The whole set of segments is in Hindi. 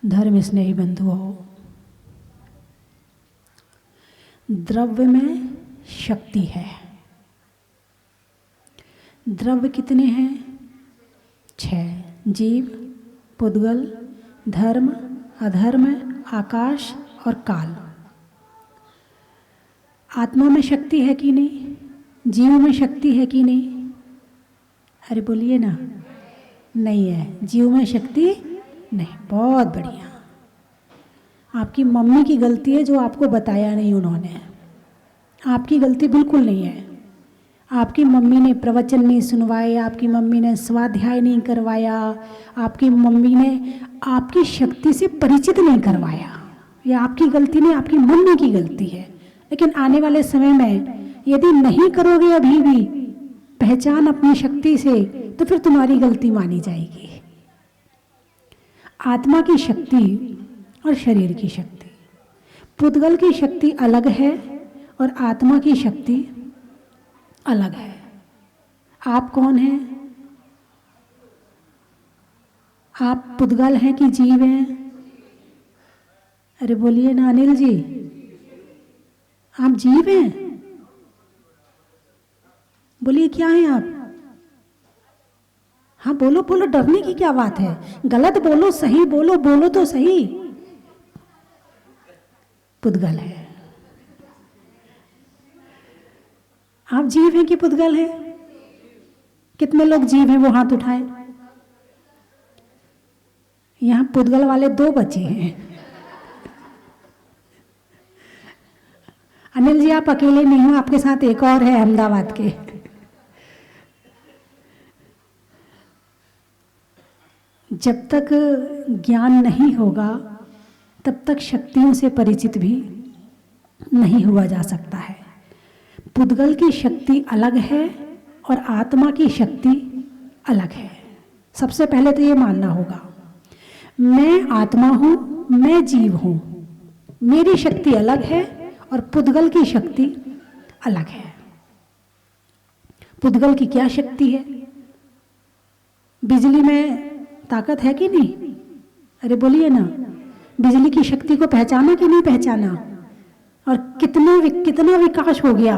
धर्म स्नेही बंधुओं, द्रव्य में शक्ति है। द्रव्य कितने हैं? 6। जीव, पुद्गल, धर्म, अधर्म, आकाश और काल। आत्मा में शक्ति है कि नहीं? जीव में शक्ति है कि नहीं? अरे बोलिए ना। नहीं है, जीव में शक्ति नहीं। बहुत बढ़िया। आपकी मम्मी की गलती है जो आपको बताया नहीं उन्होंने। आपकी गलती बिल्कुल नहीं है। आपकी मम्मी ने प्रवचन नहीं सुनवाए, आपकी मम्मी ने स्वाध्याय नहीं करवाया, आपकी मम्मी ने आपकी शक्ति से परिचित नहीं करवाया। यह आपकी गलती नहीं, आपकी मम्मी की गलती है। लेकिन आने वाले समय में यदि नहीं करोगे अभी भी पहचान अपनी शक्ति से, तो फिर तुम्हारी गलती मानी जाएगी। आत्मा की शक्ति और शरीर की शक्ति, पुद्गल की शक्ति अलग है और आत्मा की शक्ति अलग है। आप कौन हैं? आप पुद्गल हैं कि जीव हैं? अरे बोलिए ना अनिल जी, आप जीव हैं? बोलिए क्या हैं आप? हाँ बोलो बोलो, डरने की क्या बात है? गलत बोलो, सही बोलो, बोलो तो सही। पुद्गल है। आप जीव हैं कि पुद्गल हैं? कितने लोग जीव हैं वो हाथ उठाएं। यहां पुद्गल वाले 2 बचे हैं। अनिल जी आप अकेले नहीं हो, आपके साथ एक और है अहमदाबाद के। जब तक ज्ञान नहीं होगा तब तक शक्तियों से परिचित भी नहीं हुआ जा सकता है। पुद्गल की शक्ति अलग है और आत्मा की शक्ति अलग है। सबसे पहले तो ये मानना होगा, मैं आत्मा हूं, मैं जीव हूं, मेरी शक्ति अलग है और पुद्गल की शक्ति अलग है। पुद्गल की क्या शक्ति है? बिजली में ताकत है कि नहीं? अरे बोलिए ना। बिजली की शक्ति को पहचाना कि नहीं पहचाना? और कितना विकास हो गया।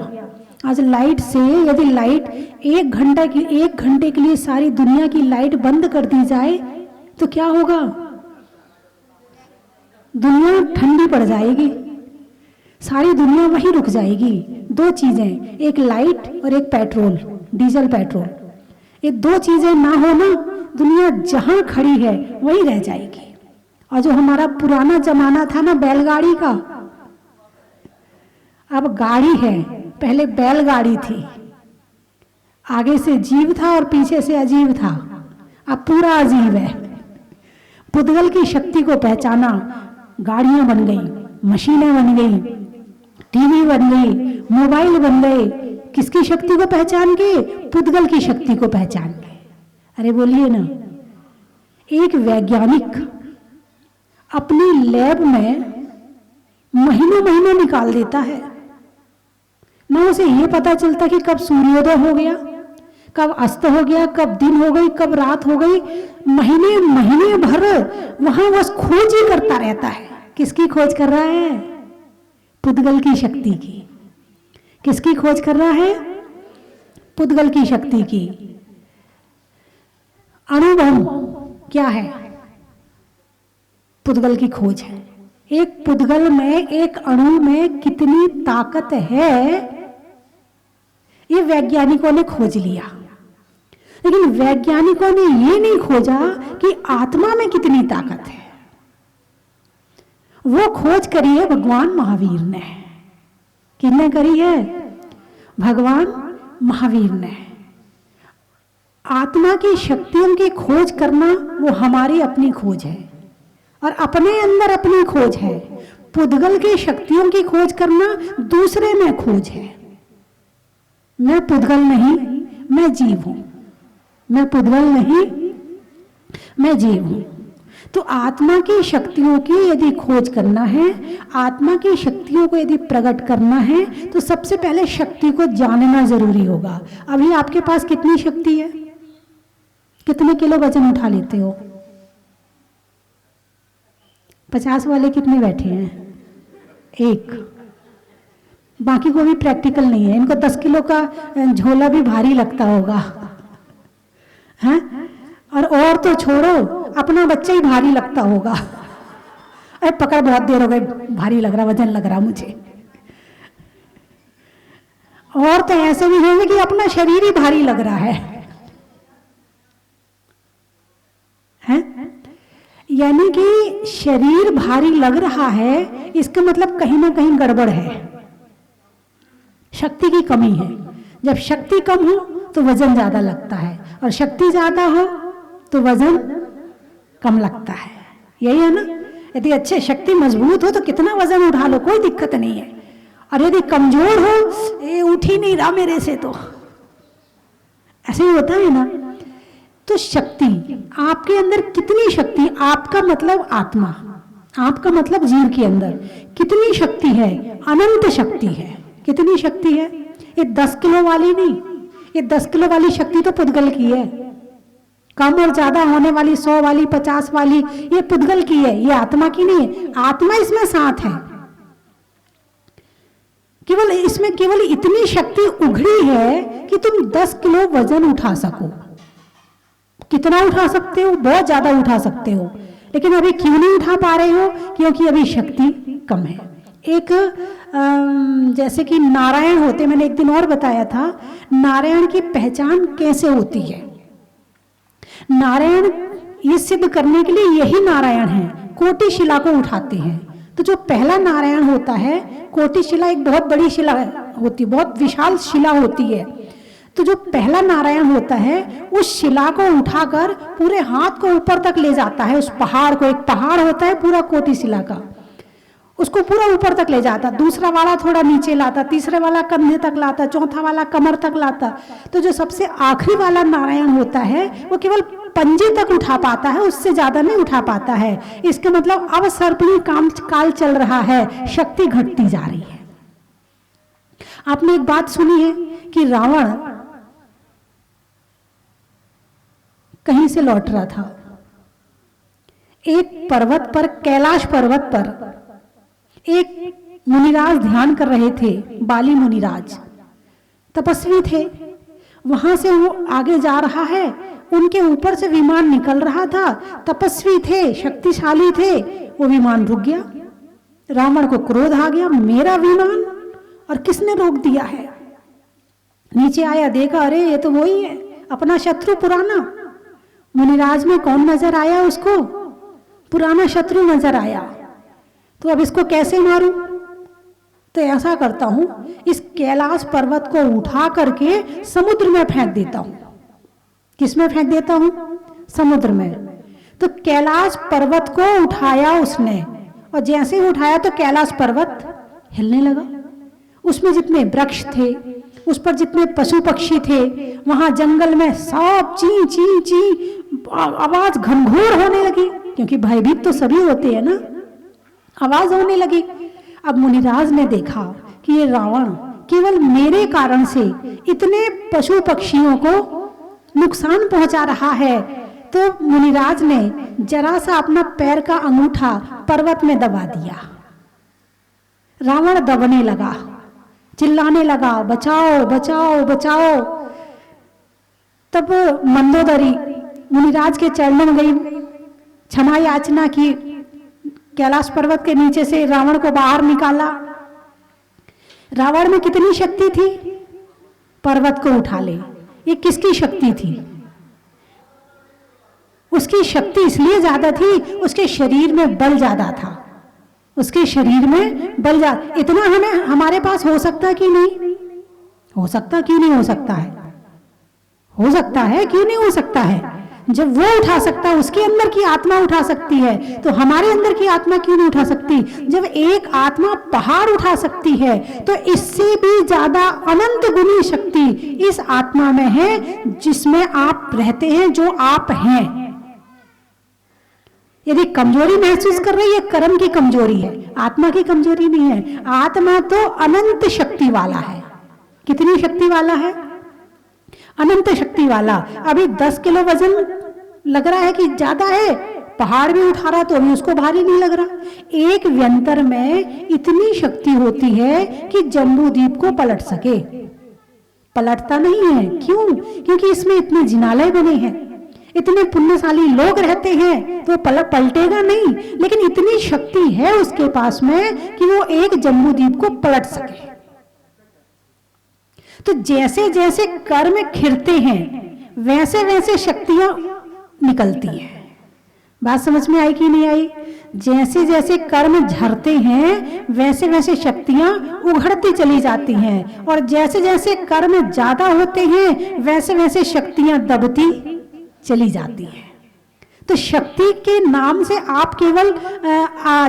आज लाइट से, यदि लाइट 1 घंटे के लिए सारी दुनिया की लाइट बंद कर दी जाए तो क्या होगा? दुनिया ठंडी पड़ जाएगी, सारी दुनिया वहीं रुक जाएगी। 2 चीजें, एक लाइट और एक पेट्रोल, डीजल पेट्रोल। ये 2 चीजें ना हो ना, दुनिया जहां खड़ी है वहीं रह जाएगी। और जो हमारा पुराना जमाना था ना बैलगाड़ी का, अब गाड़ी है, पहले बैलगाड़ी थी। आगे से जीव था और पीछे से अजीब था, अब पूरा अजीब है। पुद्गल की शक्ति को पहचाना, गाड़ियां बन गई, मशीनें बन गई, टीवी बन गई, मोबाइल बन गए। किसकी शक्ति को पहचान के? पुद्गल की शक्ति को पहचान के। अरे बोलिए ना। एक वैज्ञानिक अपनी लैब में महीनों निकाल देता है, ना उसे ये पता चलता कि कब सूर्योदय हो गया, कब अस्त हो गया, कब दिन हो गई, कब रात हो गई। महीने भर वहां बस खोज ही करता रहता है। किसकी खोज कर रहा है? पुद्गल की शक्ति की। किसकी खोज कर रहा है? पुद्गल की शक्ति की। अणुबम क्या है? पुद्गल की खोज है। एक पुद्गल में, एक अणु में कितनी ताकत है, ये वैज्ञानिकों ने खोज लिया। लेकिन वैज्ञानिकों ने ये नहीं खोजा कि आत्मा में कितनी ताकत है। वो खोज करी है भगवान महावीर ने। किसने करी है? भगवान महावीर ने। आत्मा की शक्तियों की खोज करना वो हमारी अपनी खोज है और अपने अंदर अपनी खोज है। पुद्गल की शक्तियों की खोज करना दूसरे में खोज है। मैं पुद्गल नहीं, मैं जीव हूं। मैं पुद्गल नहीं, मैं जीव हूं। तो आत्मा की शक्तियों की यदि खोज करना है, आत्मा की शक्तियों को यदि प्रकट करना है, तो सबसे पहले शक्ति को जानना जरूरी होगा। अभी आपके पास कितनी शक्ति है? कितने किलो वजन उठा लेते हो? 50 वाले कितने बैठे हैं? एक। बाकी को भी प्रैक्टिकल नहीं है, इनको 10 किलो का झोला भी भारी लगता होगा, हैं? और तो छोड़ो, अपना बच्चा ही भारी लगता होगा। अरे पकड़, बहुत देर हो गई, भारी लग रहा, वजन लग रहा मुझे। और तो ऐसे भी होंगे कि अपना शरीर ही भारी लग रहा है, हैं? यानी कि शरीर भारी लग रहा है, इसका मतलब कहीं ना कहीं गड़बड़ है, शक्ति की कमी है। जब शक्ति कम हो तो वजन ज्यादा लगता है, और शक्ति ज्यादा हो तो वजन कम लगता है। यही है ना? यदि अच्छे शक्ति मजबूत हो तो कितना वजन उठा लो, कोई दिक्कत नहीं है। और यदि कमजोर हो, ये उठ ही नहीं रहा मेरे से, तो ऐसे ही होता है ना। तो शक्ति, आपके अंदर कितनी शक्ति, आपका मतलब आत्मा, आपका मतलब जीव के अंदर कितनी शक्ति है? अनंत शक्ति है। कितनी शक्ति है? ये 10 किलो वाली नहीं, ये 10 किलो वाली शक्ति तो पुद्गल की है। कम और ज्यादा होने वाली 100 वाली 50 वाली ये पुद्गल की है, ये आत्मा की नहीं है। आत्मा इसमें साथ है, केवल इसमें केवल इतनी शक्ति उघड़ी है कि तुम 10 किलो वजन उठा सको। कितना उठा सकते हो? बहुत ज्यादा उठा सकते हो, लेकिन अभी क्यों नहीं उठा पा रहे हो? क्योंकि अभी शक्ति कम है। एक जैसे कि नारायण होते, मैंने एक दिन और बताया था, नारायण की पहचान कैसे होती है। नारायण ये सिद्ध करने के लिए यही नारायण है, कोटि शिला को उठाते हैं। तो जो पहला नारायण होता है, कोटि शिला एक बहुत बड़ी शिला होती, बहुत विशाल शिला होती है। तो जो पहला नारायण होता है, उस शिला को उठाकर पूरे हाथ को ऊपर तक ले जाता है। उस पहाड़ को, एक पहाड़ होता है पूरा कोटि शिला का, उसको पूरा ऊपर तक ले जाता। दूसरा वाला थोड़ा नीचे लाता, तीसरे वाला कंधे तक लाता, चौथा वाला कमर तक लाता। तो जो सबसे आखिरी वाला नारायण होता है, वो केवल पंजे तक उठा पाता है, उससे ज्यादा नहीं उठा पाता है। इसका मतलब अब सर्पणी काल चल रहा है, शक्ति घटती जा रही है। आपने एक बात सुनी है कि रावण कहीं से लौट रहा था, एक पर्वत पर, कैलाश पर्वत पर एक मुनिराज ध्यान कर रहे थे। बाली मुनिराज तपस्वी थे, वहां से वो आगे जा रहा है, उनके ऊपर से विमान निकल रहा था। तपस्वी थे, शक्तिशाली थे, वो विमान रुक गया। रावण को क्रोध आ गया, मेरा विमान और किसने रोक दिया है? नीचे आया, देखा, अरे ये तो वही है, अपना शत्रु पुराना। मुनिराज में कौन नजर आया उसको? पुराना शत्रु नजर आया। तो अब इसको कैसे मारूं? तो ऐसा करता हूं, इस कैलाश पर्वत को उठा करके समुद्र में फेंक देता हूं। किसमें फेंक देता हूं? समुद्र में। तो कैलाश पर्वत को उठाया उसने, और जैसे ही उठाया तो कैलाश पर्वत हिलने लगा। उसमें जितने वृक्ष थे, उस पर जितने पशु पक्षी थे, वहां जंगल में सब ची ची ची आवाज घनघोर होने लगी, क्योंकि भयभीत तो सभी होते हैं ना। आवाज होने लगी। अब मुनिराज ने देखा कि ये रावण केवल मेरे कारण से इतने पशु पक्षियों को नुकसान पहुंचा रहा है। तो मुनिराज ने जरा सा अपना पैर का अंगूठा पर्वत में दबा दिया। रावण दबने लगा, चिल्लाने लगा, बचाओ बचाओ बचाओ। तब मंदोदरी मुनिराज के चरणों में गई, क्षमा याचना की, कैलाश पर्वत के नीचे से रावण को बाहर निकाला। रावण में कितनी शक्ति थी? पर्वत को उठा ले। ये किसकी शक्ति थी? उसकी शक्ति इसलिए ज्यादा थी, उसके शरीर में बल ज्यादा था। उसके शरीर में बल ज्यादा, इतना हमें हमारे पास हो सकता कि नहीं हो सकता? क्यों नहीं हो सकता है? हो सकता है, क्यों नहीं हो सकता है? जब वो उठा सकता है, उसके अंदर की आत्मा उठा सकती है, तो हमारे अंदर की आत्मा क्यों नहीं उठा सकती? जब एक आत्मा पहाड़ उठा सकती है, तो इससे भी ज्यादा अनंत गुनी शक्ति इस आत्मा में है, जिसमें आप रहते हैं, जो आप हैं। यदि कमजोरी महसूस कर रही है, कर्म की कमजोरी है, आत्मा की कमजोरी नहीं है। आत्मा तो अनंत शक्ति वाला है। कितनी शक्ति वाला है? अनंत शक्ति वाला। अभी 10 किलो वजन लग रहा है कि ज्यादा है, पहाड़ भी उठा रहा तो भी उसको भारी नहीं लग रहा। एक व्यंतर में इतनी शक्ति होती है कि जम्बूद्वीप को पलट सके। पलटता नहीं है, क्यों? क्योंकि इसमें इतने जिनालय बने हैं, इतने पुण्यशाली लोग रहते हैं, तो पलटेगा नहीं। लेकिन इतनी शक्ति है उसके पास में कि वो एक जम्बूद्वीप को पलट सके। तो जैसे जैसे कर्म खिरते हैं वैसे वैसे शक्तियां निकलती हैं। बात समझ में आई कि नहीं आई? जैसे जैसे कर्म झरते हैं वैसे वैसे शक्तियां उघड़ती चली जाती हैं, और जैसे जैसे कर्म ज्यादा होते हैं वैसे वैसे शक्तियां दबती चली जाती हैं। तो शक्ति के नाम से आप केवल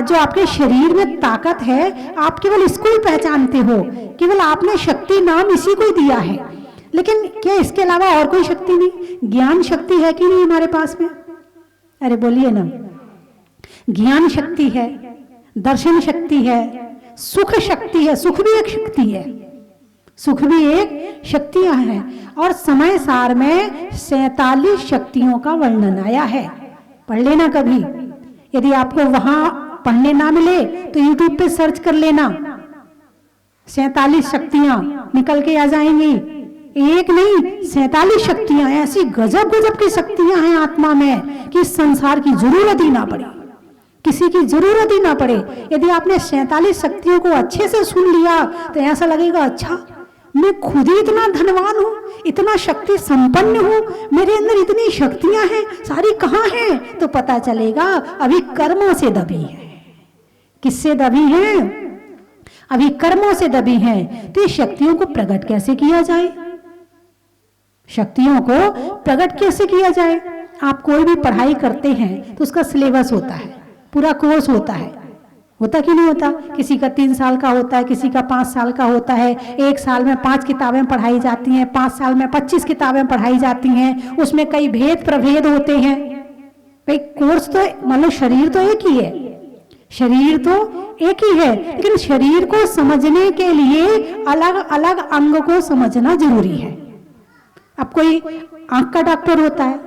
जो आपके शरीर में ताकत है आप केवल इसको ही पहचानते हो, केवल आपने शक्ति नाम इसी को ही दिया है। लेकिन क्या इसके अलावा और कोई शक्ति नहीं? ज्ञान शक्ति है कि नहीं हमारे पास में? अरे बोलिए ना। ज्ञान शक्ति है, दर्शन शक्ति है, सुख शक्ति है। सुख भी एक शक्ति है, सुख भी एक शक्तियां हैं। और समय सार में 47 शक्तियों का वर्णन आया है। पढ़ लेना कभी, यदि आपको वहां पढ़ने ना मिले तो YouTube पे सर्च कर लेना, 47 शक्तियां निकल के आ जाएंगी। एक नहीं 47 शक्तियां, ऐसी गजब गजब की शक्तियां हैं आत्मा में कि संसार की जरूरत ही ना पड़े, किसी की जरूरत ही ना पड़े। यदि आपने 47 शक्तियों को अच्छे से सुन लिया तो ऐसा लगेगा अच्छा मैं खुद ही इतना धनवान हूं, इतना शक्ति संपन्न हूं, मेरे अंदर इतनी शक्तियां हैं, सारी कहां हैं? तो पता चलेगा अभी कर्मों से दबी है। किससे दबी है? अभी कर्मों से दबी है। तो ये शक्तियों को प्रकट कैसे किया जाए? शक्तियों को प्रकट कैसे किया जाए? आप कोई भी पढ़ाई करते हैं तो उसका सिलेबस होता है, पूरा कोर्स होता है, होता कि नहीं होता? किसी का 3 साल का होता है, किसी का 5 साल का होता है। 1 साल में 5 किताबें पढ़ाई जाती हैं, 5 साल में 25 किताबें पढ़ाई जाती हैं। उसमें कई भेद प्रभेद होते हैं। भाई कोर्स तो मतलब शरीर तो एक ही है, शरीर तो एक ही है, लेकिन शरीर को समझने के लिए अलग अलग अंग को समझना जरूरी है। अब कोई आंख का डॉक्टर होता है,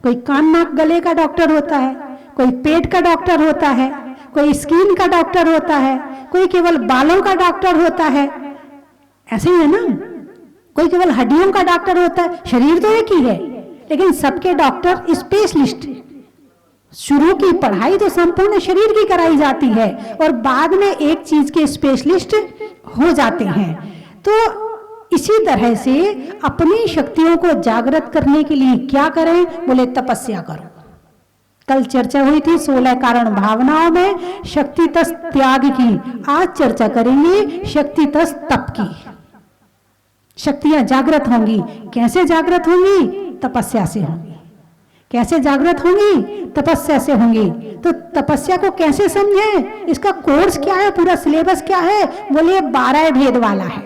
कोई कान नाक गले का डॉक्टर होता है, कोई पेट का डॉक्टर होता है, कोई स्किन का डॉक्टर होता है, कोई केवल बालों का डॉक्टर होता है। ऐसे ही है ना, कोई केवल हड्डियों का डॉक्टर होता है। शरीर तो एक ही है, लेकिन सबके डॉक्टर स्पेशलिस्ट। शुरू की पढ़ाई तो संपूर्ण शरीर की कराई जाती है और बाद में एक चीज के स्पेशलिस्ट हो जाते हैं। तो इसी तरह से अपनी शक्तियों को जागृत करने के लिए क्या करें? बोले तपस्या करो। कल चर्चा हुई थी 16 कारण भावनाओं में शक्ति तस त्याग की। आज चर्चा करेंगे शक्ति तस तप की। शक्तियां जागृत होंगी। कैसे जागृत होंगी? तपस्या से होंगी। कैसे जागृत होंगी? तपस्या से होंगी। तो तपस्या को कैसे समझें? इसका कोर्स क्या है, पूरा सिलेबस क्या है? बोले 12 भेद वाला है।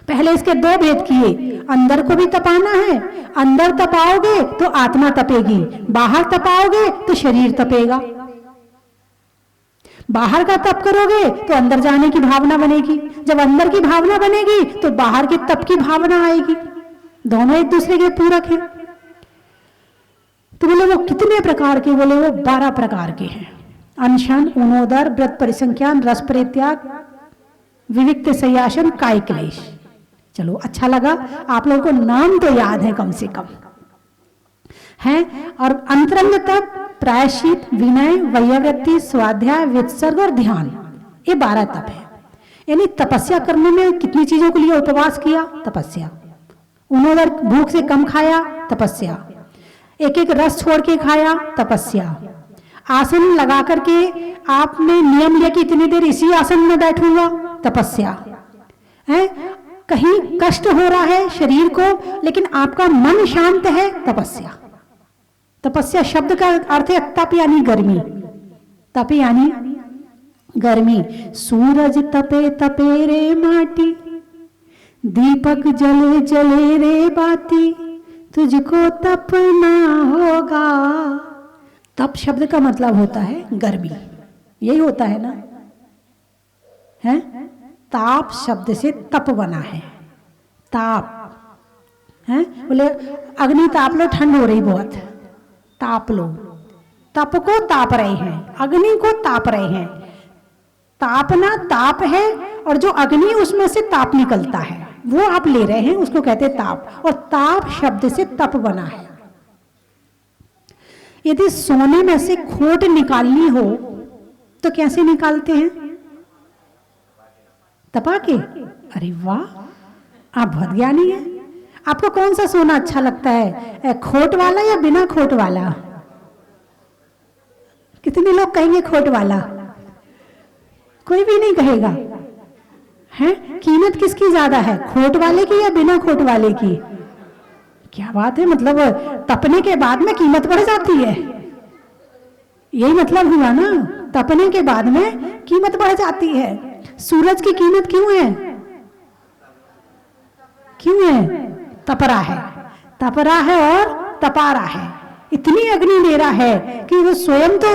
पहले इसके 2 भेद किए, अंदर को भी तपाना है। अंदर तपाओगे तो आत्मा तपेगी, बाहर तपाओगे तो शरीर तपेगा। बाहर का तप करोगे तो अंदर जाने की भावना बनेगी, जब अंदर की भावना बनेगी तो बाहर के तप की भावना आएगी। दोनों एक दूसरे के पूरक हैं। तो बोले वो कितने प्रकार के? बोले वो 12 प्रकार के हैं। अनशन, उनोदर, व्रत परिसंख्यान, रस परित्याग, विविक्त संयासन, काय क्लेश। चलो अच्छा लगा, आप लोगों को नाम तो याद है कम से कम है। और अंतरंग तप, प्रायश्चित, विनय, वैयावृत्ति, स्वाध्याय, वित्सर्ग और ध्यान, ये 12 तप है। यानी तपस्या करने में कितनी चीजों के लिए उपवास किया? तपस्या। उन्होंने भूख से कम खाया, तपस्या। एक एक रस छोड़ के खाया, तपस्या। आसन लगा करके आपने नियम लिया कि इतनी देर इसी आसन में बैठूंगा, तपस्या है। कहीं कष्ट हो रहा है शरीर को लेकिन आपका मन शांत है, तपस्या। तपस्या शब्द का अर्थ है तप यानी गर्मी। तप यानी गर्मी। सूरज तपे तपे रे माटी, दीपक जले जले रे बाती, तुझको तपना होगा। तप शब्द का मतलब होता है गर्मी, यही होता है ना? है ताप शब्द से तप बना है। ताप है, बोले अग्नि ताप लो, ठंड हो रही बहुत, ताप लो। तप को ताप रहे हैं, अग्नि को ताप रहे हैं। तापना ताप है, और जो अग्नि उसमें से ताप निकलता है वो आप ले रहे हैं, उसको कहते हैं ताप। और ताप शब्द से तप बना है। यदि सोने में से खोट निकालनी हो तो कैसे निकालते हैं? तपा के। अरे वाह, आप बहुत ज्ञानी हैं। आपको कौन सा सोना अच्छा लगता है, खोट वाला या बिना खोट वाला? कितने लोग कहेंगे खोट वाला? कोई भी नहीं कहेगा। है कीमत किसकी ज्यादा है, खोट वाले की या बिना खोट वाले की? क्या बात है, मतलब तपने के बाद में कीमत बढ़ जाती है, यही मतलब हुआ ना। तपने के बाद में कीमत बढ़ जाती है। सूरज की कीमत क्यों है? क्यों है? तपरा है, तपरा है और तपा रहा है। इतनी अग्नि दे रहा है कि वो स्वयं तो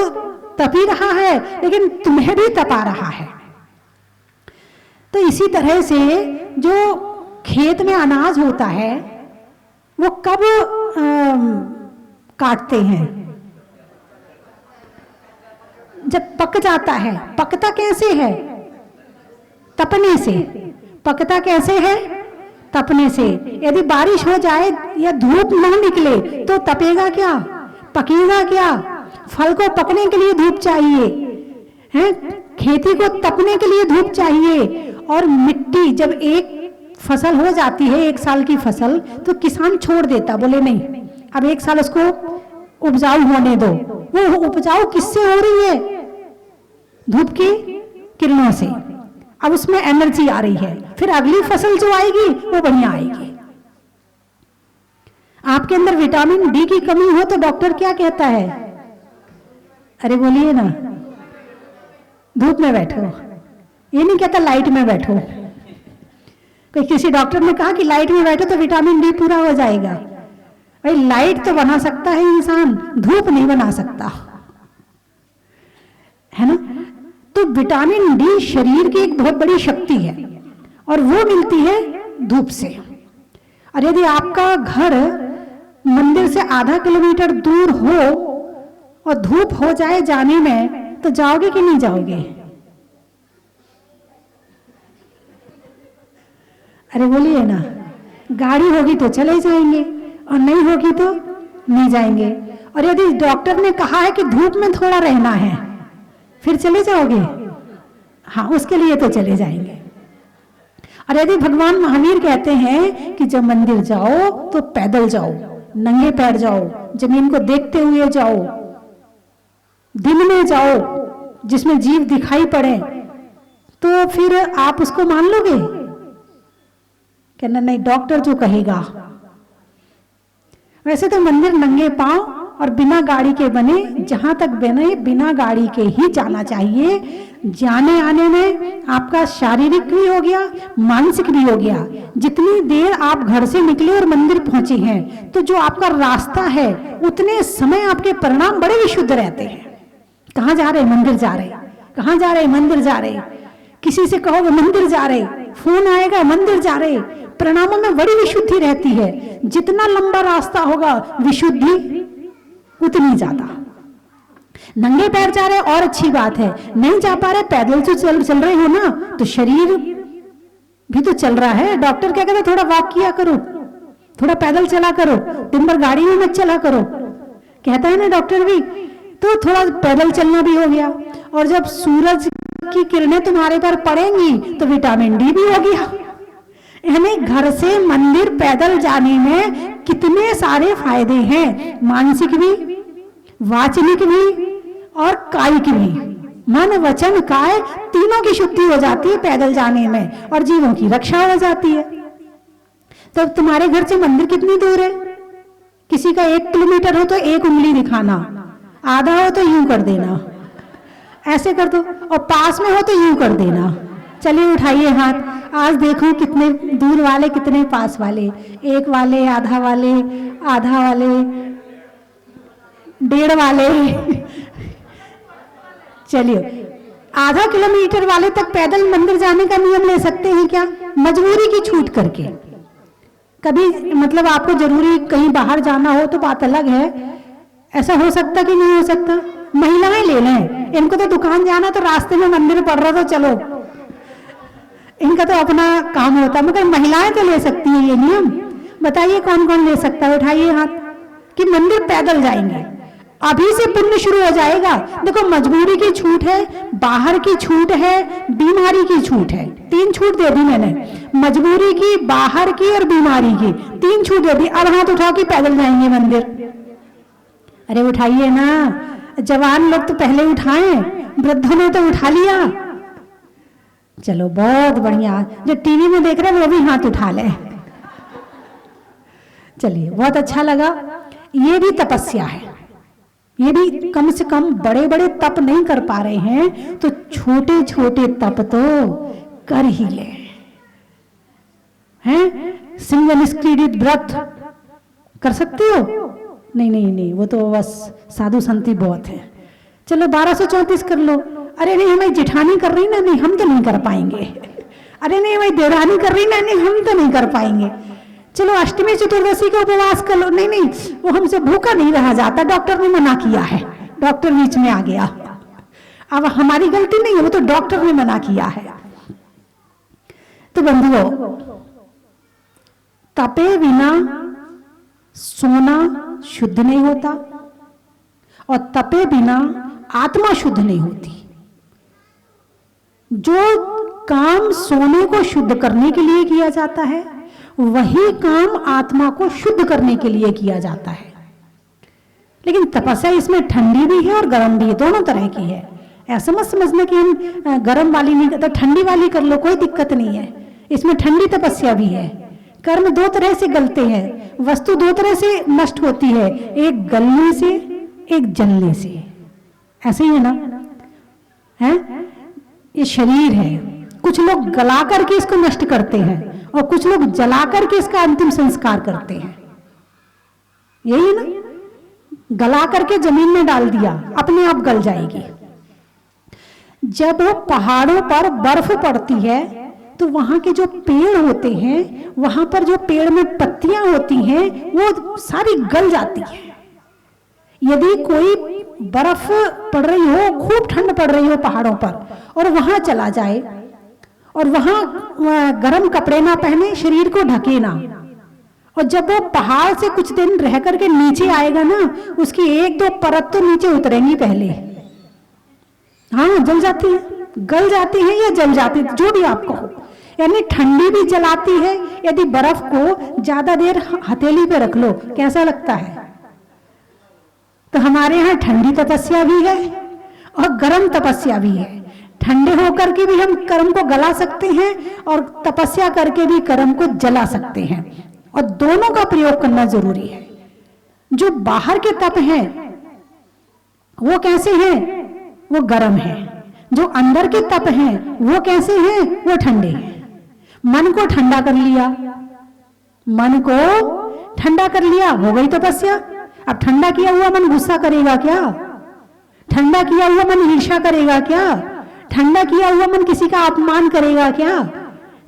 तप ही रहा है, लेकिन तुम्हें भी तपा रहा है। तो इसी तरह से जो खेत में अनाज होता है वो कब काटते हैं? जब पक जाता है। पकता कैसे है? तपने से। पकता कैसे है? तपने से। यदि बारिश हो जाए या धूप न निकले तो तपेगा क्या, पकेगा क्या? फल को पकने के लिए धूप चाहिए है, खेती को तपने के लिए धूप चाहिए। और मिट्टी जब एक फसल हो जाती है, 1 साल की फसल, तो किसान छोड़ देता, बोले नहीं अब 1 साल उसको उपजाऊ होने दो। वो उपजाऊ किससे हो रही है? धूप की किरणों से। अब उसमें एनर्जी आ रही है, फिर अगली फसल जो आएगी वो बढ़िया आएगी। आपके अंदर विटामिन डी की कमी हो तो डॉक्टर क्या कहता है? अरे बोलिए ना, धूप में बैठो। ये नहीं कहता लाइट में बैठो। कोई किसी डॉक्टर ने कहा कि लाइट में बैठो तो विटामिन डी पूरा हो जाएगा। भाई लाइट तो बना सकता है इंसान, धूप नहीं बना सकता, है ना। तो विटामिन डी शरीर की एक बहुत बड़ी शक्ति है और वो मिलती है धूप से। और यदि आपका घर मंदिर से आधा किलोमीटर दूर हो और धूप हो जाए जाने में, तो जाओगे कि नहीं जाओगे? अरे बोलिए ना। गाड़ी होगी तो चले जाएंगे और नहीं होगी तो नहीं जाएंगे। और यदि डॉक्टर ने कहा है कि धूप में थोड़ा रहना है, फिर चले जाओगे? हाँ, उसके लिए तो चले जाएंगे। और यदि भगवान महावीर कहते हैं कि जब मंदिर जाओ तो पैदल जाओ, नंगे पैर जाओ, जमीन को देखते हुए जाओ, दिन में जाओ जिसमें जीव दिखाई पड़े, तो फिर आप उसको मान लोगे? कहना नहीं, डॉक्टर जो कहेगा। वैसे तो मंदिर नंगे पांव और बिना गाड़ी के बने, जहां तक बने बिना गाड़ी के ही जाना चाहिए। जाने आने में आपका शारीरिक भी हो गया, मानसिक भी हो गया। जितनी देर आप घर से निकले और मंदिर पहुंचे हैं, तो जो आपका रास्ता है उतने समय आपके परिणाम बड़े विशुद्ध रहते हैं। कहाँ जा रहे? मंदिर जा रहे। कहाँ जा रहे? मंदिर जा रहे। किसी से कहोगे मंदिर जा रहे, फोन आएगा मंदिर जा रहे। परिणामों में बड़ी विशुद्धि रहती है। जितना लंबा रास्ता होगा विशुद्धि उतनी ज्यादा। नंगे पैर जा रहे और अच्छी बात है, नहीं जा पा रहे पैदल जो चल रहे हो ना, तो शरीर भी तो चल रहा है। डॉक्टर क्या कहता है? थोड़ा वॉक किया करो, थोड़ा पैदल चला करो, दिन भर गाड़ी में मत चला करो, कहता है ना डॉक्टर भी। तो थोड़ा पैदल चलना भी हो गया। और जब सूरज की किरणें तुम्हारे पर पड़ेंगी तो विटामिन डी भी हो गया। यानी घर से मंदिर पैदल जाने में कितने सारे फायदे हैं, मानसिक भी, वाचनिक भी और कायिक भी। मन वचन काय तीनों की शुद्धि हो जाती है पैदल जाने में, और जीवों की रक्षा हो जाती है। तो तुम्हारे घर से मंदिर कितनी दूर है? किसी का 1 किलोमीटर हो तो 1 उंगली दिखाना, आधा हो तो यूं कर देना, ऐसे कर दो, और पास में हो तो यूं कर देना। चलिए उठाइए हाथ, आज देखो कितने दूर वाले कितने पास वाले, 1 वाले, आधा वाले, आधा वाले, 1.5 वाले। चलिए, आधा किलोमीटर वाले तक पैदल मंदिर जाने का नियम ले सकते हैं क्या? मजबूरी की छूट करके। कभी मतलब आपको जरूरी कहीं बाहर जाना हो तो बात अलग है, ऐसा हो सकता कि नहीं हो सकता? महिलाएं ले लें, इनको तो दुकान जाना तो रास्ते में मंदिर पड़ रहा तो चलो, इनका तो अपना काम होता, मगर महिलाएं तो ले सकती है ये नियम। बताइए कौन कौन ले सकता है? उठाइए हाथ कि मंदिर पैदल जाएंगे। अभी से पुण्य शुरू हो जाएगा। देखो, मजबूरी की छूट है, बाहर की छूट है, बीमारी की छूट है। 3 छूट दे दी मैंने, मजबूरी की, बाहर की और बीमारी की, 3 छूट दे दी। अब हाथ उठाओ कि पैदल जाएंगे मंदिर। अरे उठाइए ना, जवान लोग तो पहले उठाएं, वृद्धों ने तो उठा लिया। चलो बहुत बढ़िया, जो टीवी में देख रहे हैं वो भी हाथ उठा ले। चलिए, बहुत अच्छा लगा। ये भी तपस्या है, ये भी कम से कम बड़े बड़े तप नहीं कर पा रहे हैं तो छोटे छोटे तप तो कर ही ले हैं। सिंह निष्क्रीडित व्रत कर सकते हो? नहीं नहीं नहीं, वो तो बस साधु संती बहुत है। चलो 1234 कर लो। अरे नहीं, हमारी जेठानी कर रही ना, नहीं हम तो नहीं कर पाएंगे। अरे नहीं, हमारी देवरानी कर रही ना, नहीं हम तो नहीं कर पाएंगे। चलो अष्टमी चतुर्दशी का उपवास कर लो। नहीं नहीं, वो हमसे भूखा नहीं रहा जाता, डॉक्टर ने मना किया है। डॉक्टर बीच में आ गया, अब हमारी गलती नहीं है, वो तो डॉक्टर ने मना किया है। तो बंधुओं, तपे बिना सोना शुद्ध नहीं होता और तपे बिना आत्मा शुद्ध नहीं होती। जो काम सोने को शुद्ध करने के लिए किया जाता है, वही काम आत्मा को शुद्ध करने के लिए किया जाता है। लेकिन तपस्या इसमें ठंडी भी है और गर्म भी है, दोनों तरह की है। ऐसा मत समझना कि हम गर्म वाली नहीं करते, ठंडी वाली कर लो, कोई दिक्कत नहीं है। इसमें ठंडी तपस्या भी है। कर्म 2 तरह से गलते हैं, वस्तु 2 तरह से नष्ट होती है, एक गलने से, एक जलने से। ऐसे ही है ना? है, ये शरीर है, कुछ लोग गला करके इसको नष्ट करते हैं और कुछ लोग जला करके इसका अंतिम संस्कार करते हैं। यही है ना? गला करके जमीन में डाल दिया, अपने आप गल जाएगी। जब पहाड़ों पर बर्फ पड़ती है तो वहां के जो पेड़ होते हैं, वहां पर जो पेड़ में पत्तियां होती हैं, वो सारी गल जाती है। यदि कोई बर्फ पड़ रही हो, खूब ठंड पड़ रही हो पहाड़ों पर, और वहां चला जाए और वहां गर्म कपड़े ना पहने, शरीर को ढके ना, और जब वो पहाड़ से कुछ दिन रह करके नीचे आएगा ना, उसकी 1-2 परत तो नीचे उतरेंगी पहले। हाँ, जल जाती है, गल जाती है या जल जाती है, जो भी आप कहो। यानी ठंडी भी जलाती है। यदि बर्फ को ज्यादा देर हथेली पे रख लो, कैसा लगता है? तो हमारे यहाँ ठंडी तपस्या भी है और गर्म तपस्या भी है। ठंडे होकर के भी हम कर्म को गला सकते हैं और तपस्या करके भी कर्म को जला सकते हैं, और दोनों का प्रयोग करना जरूरी है। जो बाहर के तप हैं वो कैसे हैं? वो गर्म है। जो अंदर के तप हैं वो कैसे हैं? वो ठंडे हैं। मन को ठंडा कर लिया, मन को ठंडा कर लिया, हो गई तपस्या। अब ठंडा किया हुआ मन गुस्सा करेगा क्या? ठंडा किया हुआ मन ईर्ष्या करेगा क्या? ठंडा किया हुआ मन किसी का अपमान करेगा क्या?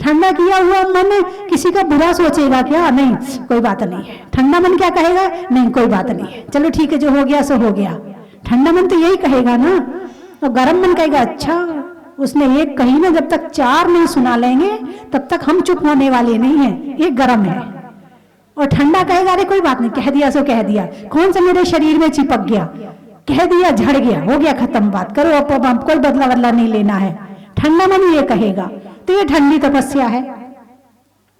ठंडा किया हुआ मन किसी का बुरा सोचेगा क्या? नहीं, कोई बात नहीं है। ठंडा मन क्या कहेगा? नहीं, कोई बात नहीं है, चलो ठीक है, जो हो गया सो हो गया। ठंडा मन तो यही कहेगा ना। और गर्म मन कहेगा, अच्छा उसने एक कही ना, जब तक 4 नहीं सुना लेंगे तब तक हम चुप होने वाले नहीं हैं, ये गर्म है। और ठंडा कहेगा, अरे कोई बात नहीं, कह दिया सो कह दिया, कौन सा मेरे शरीर में चिपक गया, कह दिया, झड़ गया, हो गया, खत्म बात, करो अब कोई बदला नहीं लेना है। ठंडा मन ये कहेगा। तो ये ठंडी तपस्या है।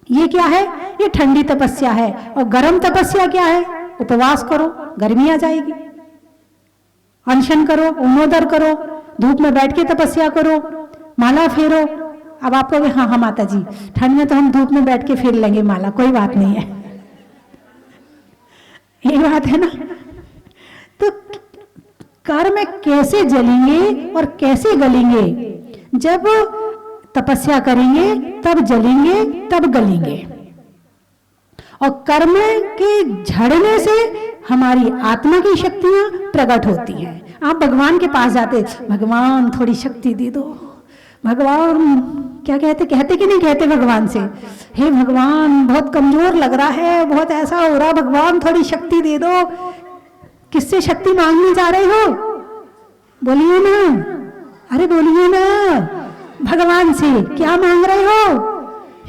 ये क्या है? ये ठंडी तपस्या है। और गर्म तपस्या क्या है? उपवास करो, गर्मी आ जाएगी। अनशन करो, उन्नोदर करो, धूप में बैठ के तपस्या करो, माला फेरो। अब आप कहोगे, हाँ हाँ माता जी, ठंड में तो हम धूप में बैठ के फेर लेंगे माला, कोई बात नहीं है। ये बात है ना। तो कर्म कैसे जलेंगे और कैसे गलेंगे? जब तपस्या करेंगे तब जलेंगे, तब गलेंगे। और कर्म के झड़ने से हमारी आत्मा की शक्तियां प्रकट होती हैं। आप भगवान के पास जाते, भगवान थोड़ी शक्ति दे दो, भगवान क्या कहते कि नहीं कहते भगवान से, हे भगवान बहुत कमजोर लग रहा है, बहुत ऐसा हो रहा, भगवान थोड़ी शक्ति दे दो। किससे शक्ति मांगने जा रहे हो? बोलिए ना, अरे बोलिए ना। भगवान से क्या मांग रहे हो?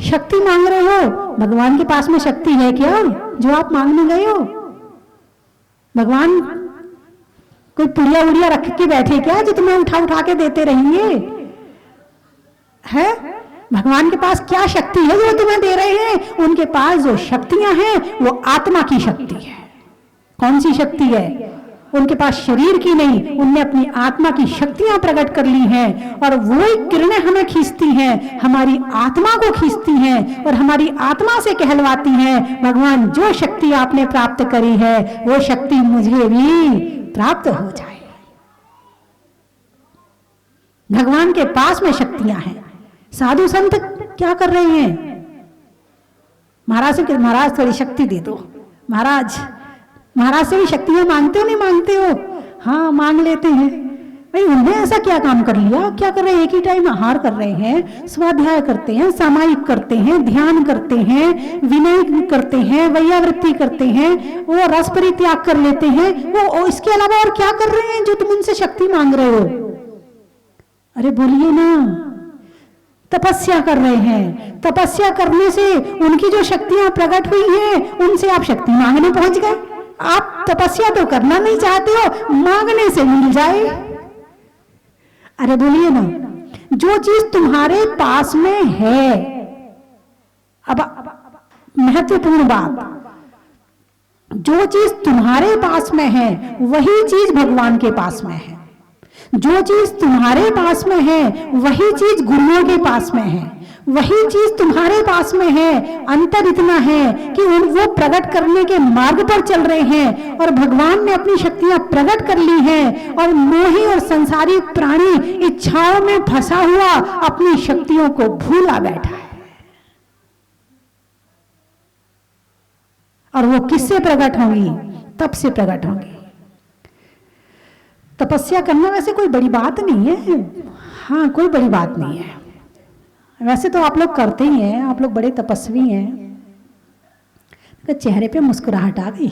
शक्ति मांग रहे हो। भगवान के पास में शक्ति है क्या जो आप मांगने गए हो? भगवान कोई पुड़िया उड़िया रख के बैठे क्या जो तुम्हें उठा उठा के देते रहेंगे? है भगवान के पास क्या शक्ति है जो तुम्हें दे रहे हैं? उनके पास जो शक्तियां हैं वो आत्मा की शक्ति है। कौन सी शक्ति है? उनके पास शरीर की नहीं, उनने अपनी आत्मा की शक्तियां प्रकट कर ली हैं और वो किरणें हमें खींचती हैं, हमारी आत्मा को खींचती हैं और हमारी आत्मा से कहलवाती हैं, भगवान जो शक्ति आपने प्राप्त करी है वो शक्ति मुझे भी प्राप्त हो जाए। भगवान के पास में शक्तियां हैं। साधु संत क्या कर रहे हैं? महाराज थोड़ी शक्ति दे दो। महाराज से भी शक्तियां मांगते हो नहीं मांगते हो? हाँ मांग लेते हैं। भाई उन्होंने ऐसा क्या काम कर लिया? क्या कर रहे हैं? एक ही टाइम आहार कर रहे हैं, स्वाध्याय करते हैं, सामायिक करते हैं, ध्यान करते हैं, विनय करते हैं, वैयावृत्ति करते हैं, वो रस परित्याग कर लेते हैं। वो इसके अलावा और क्या कर रहे हैं जो तुम उनसे शक्ति मांग रहे हो? अरे बोलिए ना। तपस्या कर रहे हैं। तपस्या करने से उनकी जो शक्तियां प्रकट हुई हैं उनसे आप शक्ति मांगने पहुंच गए। आप तपस्या तो करना नहीं चाहते हो, मांगने से मिल जाए। अरे बोलिए ना, जो चीज तुम्हारे पास में है, अब महत्वपूर्ण बात, जो चीज तुम्हारे पास में है वही चीज भगवान के पास में है। जो चीज तुम्हारे पास में है वही चीज गुरुओं के पास में है, वही चीज तुम्हारे पास में है। अंतर इतना है कि वो प्रकट करने के मार्ग पर चल रहे हैं और भगवान ने अपनी शक्तियां प्रकट कर ली हैं और मोही और संसारी प्राणी इच्छाओं में फंसा हुआ अपनी शक्तियों को भूला बैठा है। और वो किससे प्रकट होंगी? तब से प्रकट होंगी। तपस्या करना वैसे कोई बड़ी बात नहीं है। हाँ कोई बड़ी बात नहीं है। वैसे तो आप लोग करते ही हैं, आप लोग बड़े तपस्वी हैं। तो चेहरे पे मुस्कुराहट आ गई।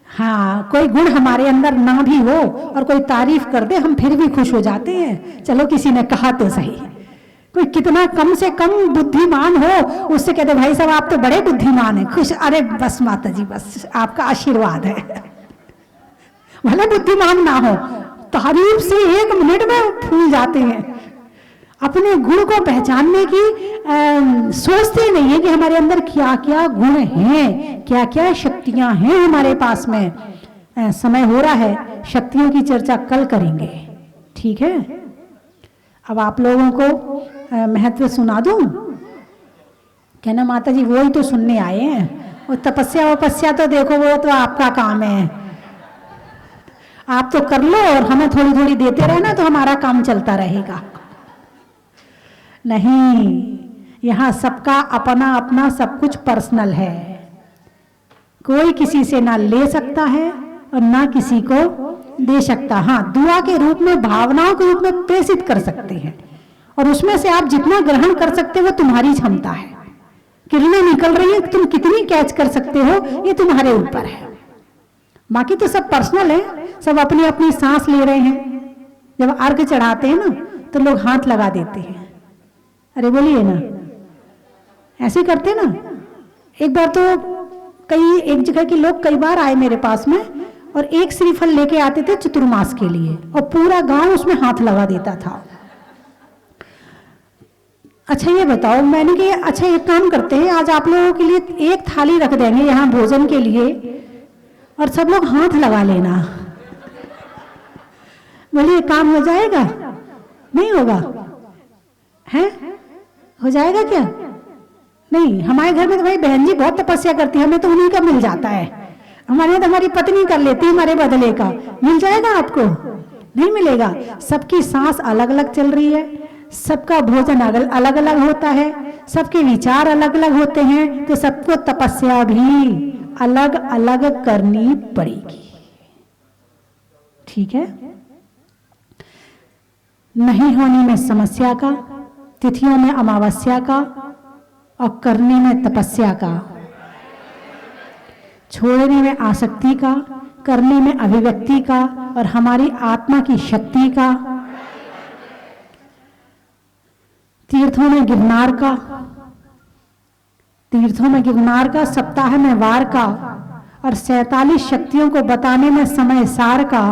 हाँ कोई गुण हमारे अंदर ना भी हो और कोई तारीफ कर दे हम फिर भी खुश हो जाते हैं। चलो किसी ने कहा तो सही। कोई कितना कम से कम बुद्धिमान हो उससे कहते भाई साहब आप तो बड़े बुद्धिमान हैं, खुश। अरे बस माता जी बस आपका आशीर्वाद है। भले बुद्धिमान ना हो, तारीफ से 1 मिनट में फूल जाते हैं। अपने गुण को पहचानने की सोचते नहीं है कि हमारे अंदर क्या क्या गुण हैं, क्या क्या शक्तियां हैं हमारे पास में। समय हो रहा है, शक्तियों की चर्चा कल करेंगे, ठीक है? अब आप लोगों को महत्व सुना दूं? कहना माता जी वो ही तो सुनने आए हैं, वो तपस्या वपस्या तो देखो वो तो आपका काम है, आप तो कर लो और हमें थोड़ी थोड़ी देते रहना तो हमारा काम चलता रहेगा। नहीं, यहाँ सबका अपना अपना सब कुछ पर्सनल है। कोई किसी से ना ले सकता है और ना किसी को दे सकता। हाँ दुआ के रूप में, भावनाओं के रूप में प्रेषित कर सकते हैं और उसमें से आप जितना ग्रहण कर सकते हो वो तुम्हारी क्षमता है। किरणें निकल रही है, तुम कितनी कैच कर सकते हो ये तुम्हारे ऊपर है। बाकी तो सब पर्सनल है, सब अपनी अपनी सांस ले रहे हैं। जब अर्घ चढ़ाते हैं ना तो लोग हाथ लगा देते हैं। अरे बोलिए ना, ऐसे करते ना। एक बार तो एक जगह के लोग कई बार आए मेरे पास में और एक श्रीफल लेके आते थे चतुर्मास के लिए और पूरा गांव उसमें हाथ लगा देता था। अच्छा ये बताओ, मैंने कि अच्छा एक काम करते हैं, आज आप लोगों के लिए एक थाली रख देंगे यहाँ भोजन के लिए और सब लोग हाथ लगा लेना। बोलिए काम हो जाएगा? नहीं होगा? है हो जाएगा क्या? नहीं, हमारे घर में तो भाई बहन जी बहुत तपस्या करती है, हमें तो उन्हीं का मिल जाता है। हमारे तो हमारी पत्नी कर लेती है हमारे बदले का। मिल जाएगा आपको? नहीं मिलेगा। सबकी सांस अलग अलग चल रही है, सबका भोजन अलग अलग होता है, सबके विचार अलग अलग होते हैं, तो सबको तपस्या भी अलग अलग करनी पड़ेगी। ठीक है? नहीं होने में समस्या का, तिथियों में अमावस्या का और करने में तपस्या का, छोड़ने में आसक्ति का, करने में अभिव्यक्ति का और हमारी आत्मा की शक्ति का, तीर्थों में गिरनार का, तीर्थों में गिरनार का, सप्ताह में वार का और 47 शक्तियों को बताने में समय सार का।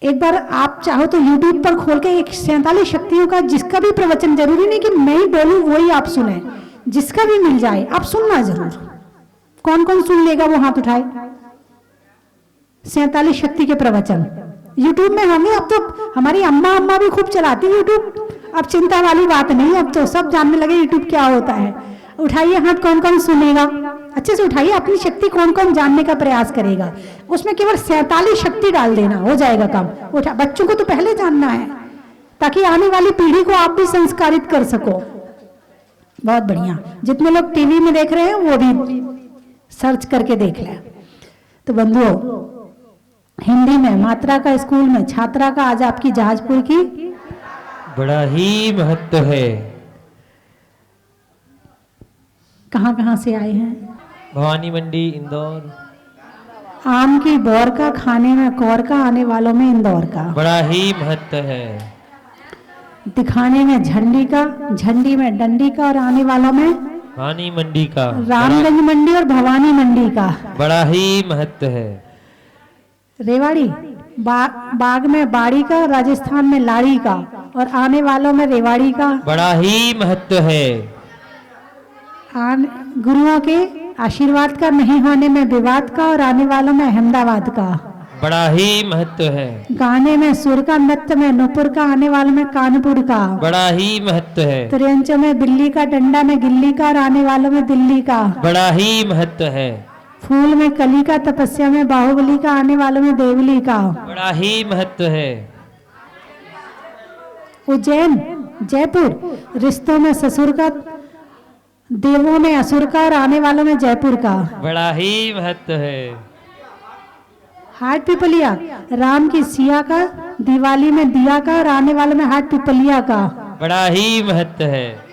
एक बार आप चाहो तो YouTube पर खोल के एक 47 शक्तियों का जिसका भी प्रवचन, जरूरी नहीं कि मैं ही बोलूं वही आप सुने, जिसका भी मिल जाए आप सुनना जरूर। कौन कौन सुन लेगा वो हाथ उठाए। 47 शक्ति के प्रवचन YouTube में होंगे। अब तो हमारी अम्मा भी खूब चलाती है YouTube, अब चिंता वाली बात नहीं, अब तो सब जानने लगे YouTube क्या होता है। उठाइए हाथ, कौन कौन सुनेगा, अच्छे से उठाइए। अपनी शक्ति कौन कौन जानने का प्रयास करेगा। उसमें केवल 47 शक्ति डाल देना, हो जाएगा काम। उठा, बच्चों को तो पहले जानना है ताकि आने वाली पीढ़ी को आप भी संस्कारित कर सको। बहुत बढ़िया। जितने लोग टीवी में देख रहे हैं वो भी सर्च करके देख लें। तो बंधुओं, हिंदी में मात्रा का स्कूल में छात्रा का आज आपकी जहाजपुर की बड़ा ही महत्व है। कहां कहां से आए हैं? भवानी मंडी, इंदौर। आम की बौर का, खाने में कौर का, आने वालों में इंदौर का। बड़ा ही महत्व है। दिखाने में झंडी का, झंडी में डंडी का और आने वालों में भवानी मंडी का। रामगंज मंडी और भवानी मंडी का। बड़ा ही महत्व है। रेवाड़ी, बाग में बाड़ी का, राजस्थान में लाड़ी का और आने वालों में रेवाड़ी का। बड़ा ही महत्व है। गुरुओं के आशीर्वाद का, नहीं होने में विवाद का और आने वालों में अहमदाबाद का। बड़ा ही महत्व है। गाने में सुर का, नृत्य में नूपुर का, आने वालों में कानपुर का। बड़ा ही महत्व है। त्रियंचों में बिल्ली का, डंडा में गिल्ली का और आने वालों में दिल्ली का। बड़ा ही महत्व है। फूल में कली का, तपस्या में बाहुबली का, आने वालों में देवली का। बड़ा ही महत्व है। उज्जैन, जयपुर, रिश्तों में ससुर का, देवों में असुर का और आने वालों में जयपुर का। बड़ा ही महत्व है। हाट पिपलिया, राम की सिया का, दिवाली में दिया का और आने वालों में हाट पिपलिया का। बड़ा ही महत्व है।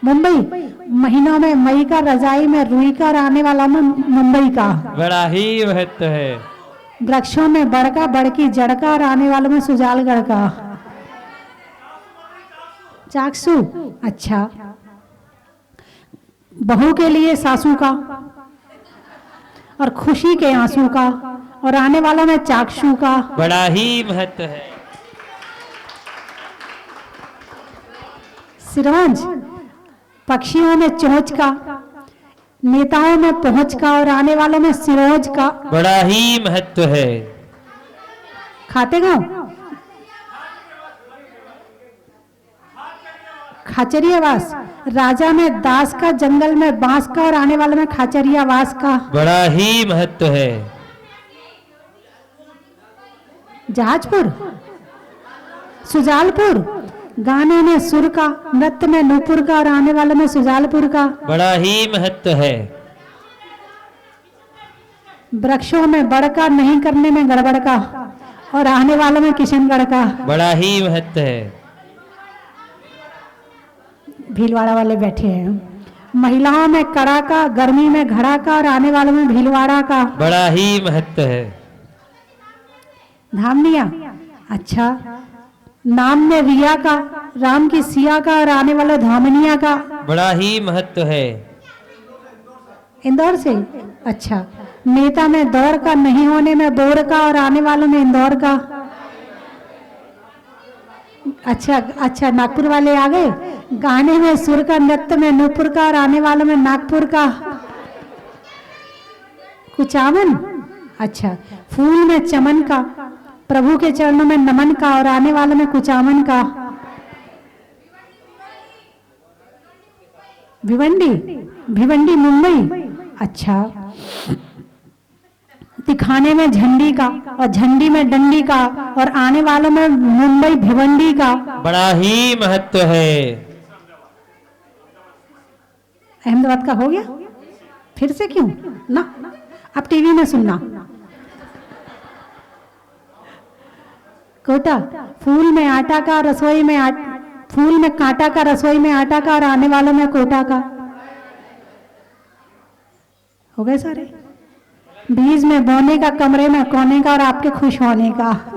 मुंबई, महीनों में मई का, रजाई में रुई का और आने वाला में मुंबई का। बड़ा ही महत्व है। वृक्षों में बड़ का, बड़ की जड़ का और आने वालों में सुजालगढ़ का। चाकसू, अच्छा, बहू के लिए सासू का और खुशी के आंसू का और आने वालों में चाकसू का। बड़ा ही महत्व है। सिरवंज, पक्षियों में चोंच का, नेताओं में पहुंच का और आने वालों में सिरोज का। बड़ा ही महत्व है। खातेगांव, खाचरियावास, राजा में दास का, जंगल में बांस का और आने वालों में खाचरियावास का। बड़ा ही महत्व है। जहाजपुर, सुजालपुर, गाने में सुर का, नृत्य में नूपुर का और आने वालों में सुजालपुर का। बड़ा ही महत्व है। वृक्षों में बड़ का, नहीं करने में गड़बड़ का और आने वालों में किशनगढ़ का। बड़ा ही महत्व है। भीलवाड़ा वाले बैठे हैं। महिलाओं में कड़ा का, गर्मी में घड़ा का और आने वालों में भीलवाड़ा का। बड़ा ही महत्व है। धामनिया, अच्छा, नाम में रिया का, राम की सिया का और आने वाला धामनिया का। बड़ा ही महत्व है। इंदौर से, अच्छा, नेता में दौर का, नहीं होने में बोर का और आने वालों में इंदौर का। अच्छा अच्छा, नागपुर वाले आ गए। गाने में सुर का, नृत्य में नूपुर का और आने वालों में नागपुर का। कुचामन, अच्छा, फूल में चमन का, प्रभु के चरणों में नमन का और आने वालों में कुचामन का। भिवंडी, भिवंडी मुंबई, अच्छा, दिखाने में झंडी का और झंडी में डंडी का और आने वालों में मुंबई भिवंडी का। बड़ा ही महत्व है। अहमदाबाद का हो गया, फिर से क्यों ना, अब टीवी में सुनना। कोटा, फूल में आटा का, रसोई में फूल में कांटा का, रसोई में आटा का और आने वालों में कोटा का। हो गए सारे। बीज में बोने का, कमरे में कोने का और आपके खुश होने का।